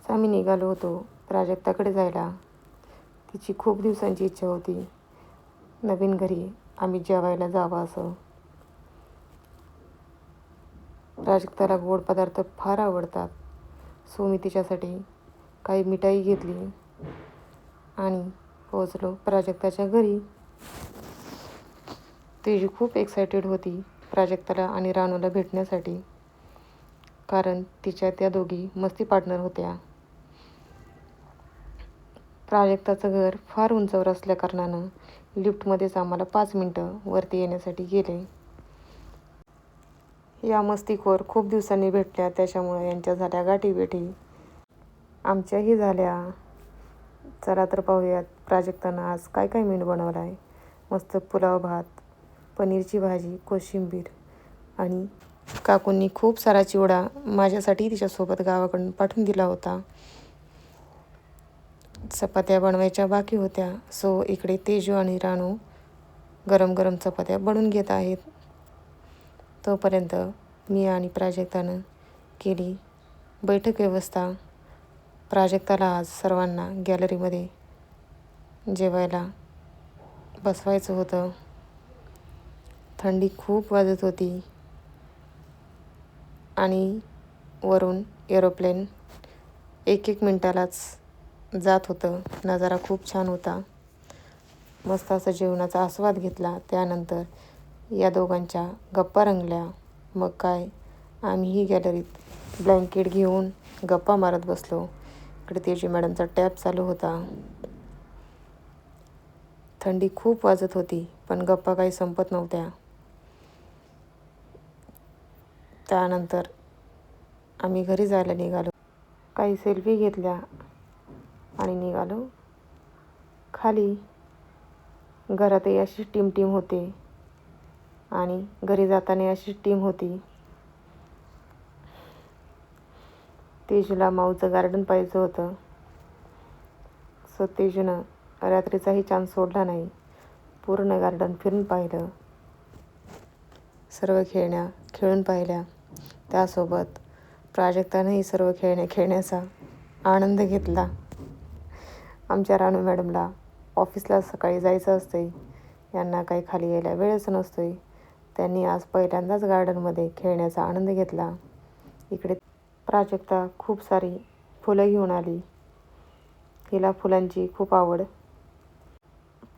आम्ही निघालो होतो प्राजक्ताकडे जायला. तिची खूप दिवसांची इच्छा होती नवीन घरी आम्ही जेवायला जावं असं. प्राजक्ताला गोड पदार्थ फार आवडतात. सो मी तिच्यासाठी काही मिठाई घेतली आणि पोहोचलो प्राजक्ताच्या घरी. तेजू खूप एक्सायटेड होती प्राजक्ताला आणि रानूला भेटण्यासाठी, कारण तिच्या त्या दोघी मस्ती पार्टनर होत्या. प्राजक्ताचं घर फार उंचावर असल्याकारणानं लिफ्टमध्येच आम्हाला 5 मिनटं वरती येण्यासाठी गेले. या मस्तीखोर खूप दिवसांनी भेटल्या, त्याच्यामुळे यांच्या झाल्या गाठीभेटी. आमच्याही झाल्या. चला तर पाहूयात प्राजक्तानं आज काय काय मेनू बनवला आहे. मस्त पुलाव भात, पनीरची भाजी, कोशिंबीर आणि काकूंनी खूप सारा चिवडा माझ्यासाठी तिच्यासोबत गावाकडून पाठवून दिला होता. चपात्या बनवायच्या बाकी होत्या. सो इकडे तेजू आणि रानू गरम गरम चपात्या बनवून घेत आहेत. तोपर्यंत मी आणि प्राजक्तानं केली बैठक व्यवस्था. प्राजक्ताला आज सर्वांना गॅलरीमध्ये जेवायला बसवायचं होतं. थंडी खूप वाजत होती आणि वरून एरोप्लेन 1-1 मिनटालाच जात होतं. नजारा खूप छान होता. मस्त असं जेवणाचा आस्वाद घेतला. त्यानंतर या दोघांच्या गप्पा रंगल्या. मग काय, आम्हीही गॅलरीत ब्लँकेट घेऊन गप्पा मारत बसलो. इकडे तेजू मॅडमचा टॅब चालू होता. थंडी खूप वाजत होती पण गप्पा काही संपत नव्हत्या. त्यानंतर आम्ही घरी जायला निघालो. काही सेल्फी घेतल्या आणि निघालो खाली. घरातही अशीच टीम होते आणि घरी जाताना अशीच टीम होती. तेजूला माऊचं गार्डन पाहिजे होतं. सो तेजूनं रात्रीचाही चान्स सोडला नाही. पूर्ण गार्डन फिरून पाहिलं. सर्व खेळण्या खेळून पाहिल्या. त्यासोबत प्राजक्तानंही सर्व खेळण्या खेळण्याचा आनंद घेतला. आमच्या रानू मॅडमला ऑफिसला सकाळी जायचं असते. यांना काही खाली यायला वेळच नसतोय. त्यांनी आज पहिल्यांदाच गार्डनमध्ये खेळण्याचा आनंद घेतला. इकडे प्राजक्ता खूप सारी फुलं घेऊन आली. हिला फुलांची खूप आवड.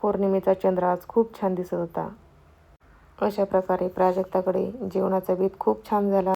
पौर्णिमेचा चंद्र आज खूप छान दिसत होता. अशा प्रकारे प्राजक्ताकडे जेवणाचा बेत खूप छान झाला.